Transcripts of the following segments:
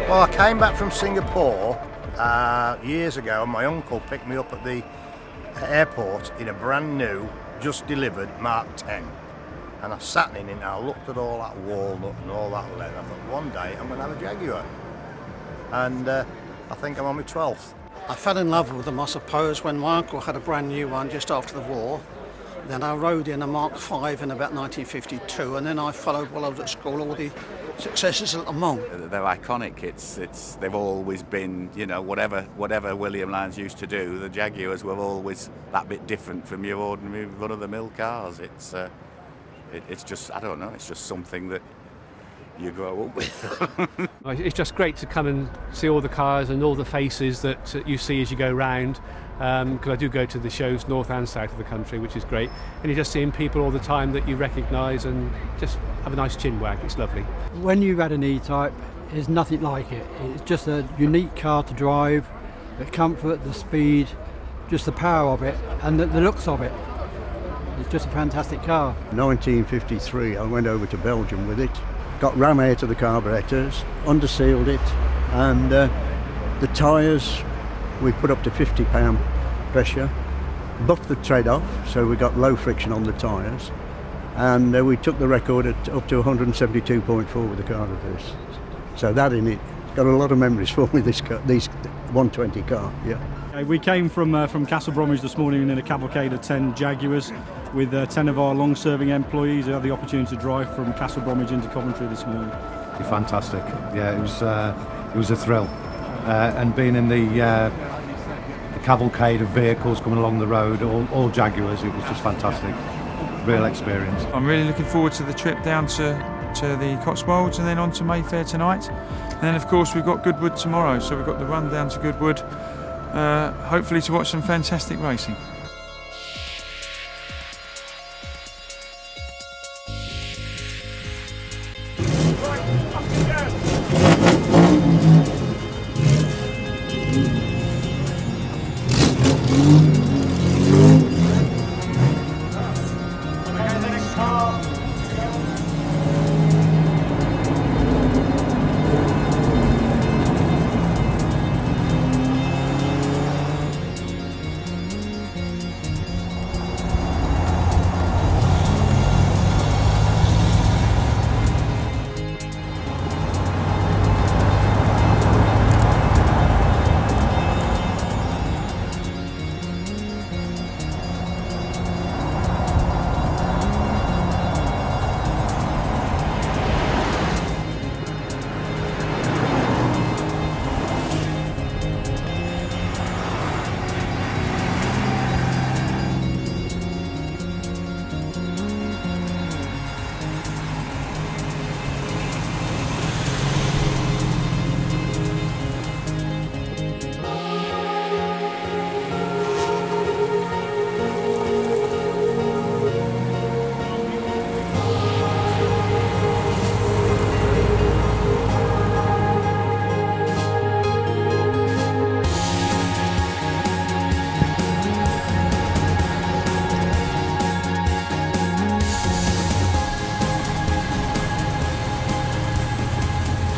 Well, I came back from Singapore years ago, and my uncle picked me up at the airport in a brand new, just delivered Mark 10. And I sat in it and I looked at all that walnut and all that leather. I thought, one day I'm going to have a Jaguar. And I think I'm on my 12th. I fell in love with them, I suppose, when my uncle had a brand new one just after the war. Then I rode in a Mark V in about 1952, and then I followed while I was at school all the successes at Le Mans. They're iconic. They've always been, you know, whatever William Lyons used to do, the Jaguars were always that bit different from your ordinary run-of-the-mill cars. It's just, I don't know, it's just something that you grow up with. It's just great to come and see all the cars and all the faces that you see as you go round, because I do go to the shows north and south of the country, which is great, and you're just seeing people all the time that you recognise and just have a nice chin wag. It's lovely. When you've had an E-Type, there's nothing like it. It's just a unique car to drive, the comfort, the speed, just the power of it and the looks of it. It's just a fantastic car. 1953 I went over to Belgium with it, got ram air to the carburetors, undersealed it, and the tyres we put up to 50 pound pressure, buffed the tread off so we got low friction on the tyres, and we took the record up to 172.4 with the carburetors. So that in it got a lot of memories for me, this 120 car. Yeah. We came from Castle Bromwich this morning in a cavalcade of 10 Jaguars with 10 of our long-serving employees who had the opportunity to drive from Castle Bromwich into Coventry this morning. Fantastic. Yeah, it was a thrill, and being in the cavalcade of vehicles coming along the road, all Jaguars, it was just fantastic. Real experience. I'm really looking forward to the trip down to the Cotswolds and then on to Mayfair tonight. And then of course we've got Goodwood tomorrow, so we've got the run down to Goodwood, hopefully to watch some fantastic racing.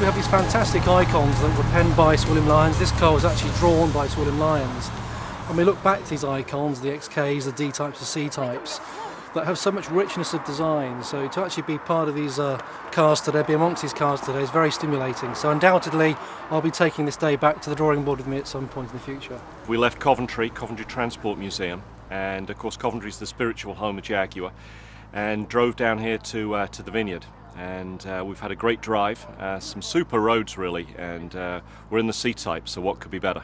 We have these fantastic icons that were penned by Sir William Lyons. This car was actually drawn by Sir William Lyons. And we look back to these icons, the XKs, the D-types, the C-types, that have so much richness of design. So to actually be part of these cars today, be amongst these cars today, is very stimulating. So undoubtedly, I'll be taking this day back to the drawing board with me at some point in the future. We left Coventry Transport Museum, and of course Coventry's the spiritual home of Jaguar, and drove down here to the vineyard. And we've had a great drive, some super roads really, and we're in the C-type, so what could be better?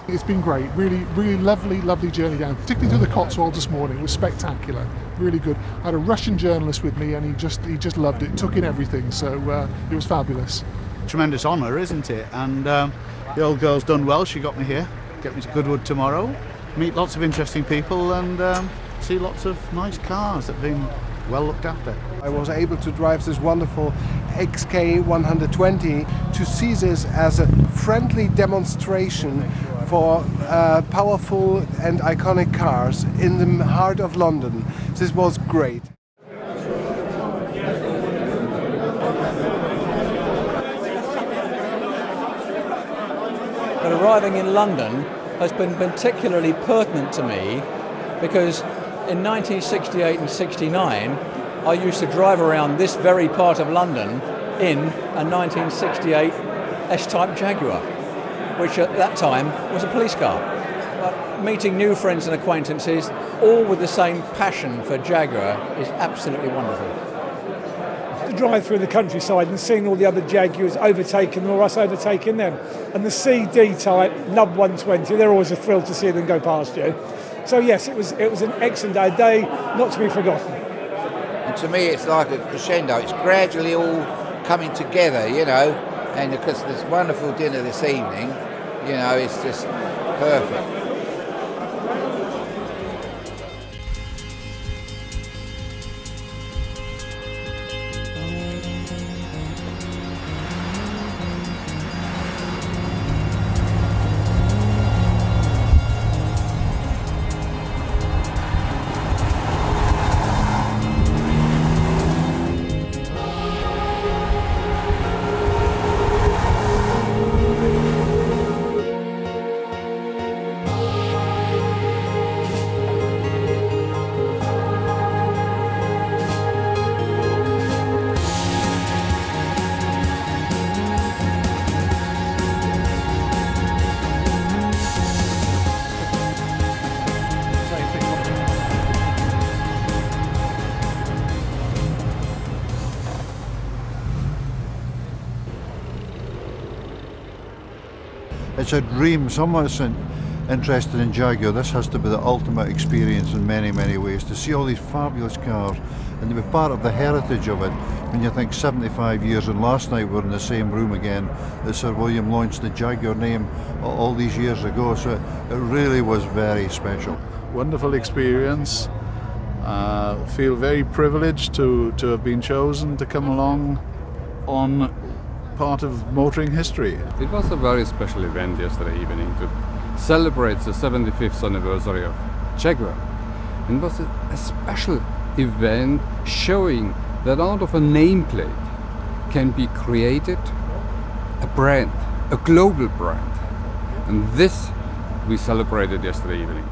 It's been great, really, really lovely journey down, particularly through the Cotswolds this morning. It was spectacular, really good. I had a Russian journalist with me and he just loved it, took in everything, so it was fabulous. Tremendous honour, isn't it? And the old girl's done well, she got me here, get me to Goodwood tomorrow, meet lots of interesting people and see lots of nice cars that have been well looked after. I was able to drive this wonderful XK 120 to see this as a friendly demonstration for powerful and iconic cars in the heart of London. This was great. But arriving in London has been particularly pertinent to me because in 1968 and 69 I used to drive around this very part of London in a 1968 S-Type Jaguar, which at that time was a police car. But meeting new friends and acquaintances, all with the same passion for Jaguar, is absolutely wonderful. To drive through the countryside and seeing all the other Jaguars overtaking them or us overtaking them. And the CD-Type Nub 120, they're always a thrill to see them go past you. So yes, it was an excellent day, a day not to be forgotten. And to me it's like a crescendo, it's gradually all coming together, you know, and because this wonderful dinner this evening, you know, it's just perfect. It's a dream. Someone's interested in Jaguar, this has to be the ultimate experience in many, many ways. To see all these fabulous cars and to be part of the heritage of it. When you think 75 years, and last night we were in the same room again that Sir William launched the Jaguar name all these years ago, so it really was very special. Wonderful experience. Feel very privileged to have been chosen to come along on part of motoring history. It was a very special event yesterday evening to celebrate the 75th anniversary of Jaguar. It was a special event showing that out of a nameplate can be created a brand, a global brand. And this we celebrated yesterday evening.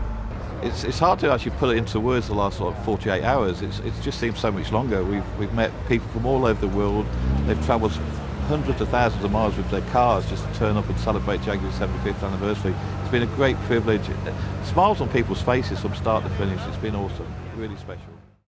It's hard to actually put it into words the last 48 hours. It just seems so much longer. We've met people from all over the world. They've travelled hundreds of thousands of miles with their cars just to turn up and celebrate Jaguar's 75th anniversary. It's been a great privilege. Smiles on people's faces from start to finish. It's been awesome, really special.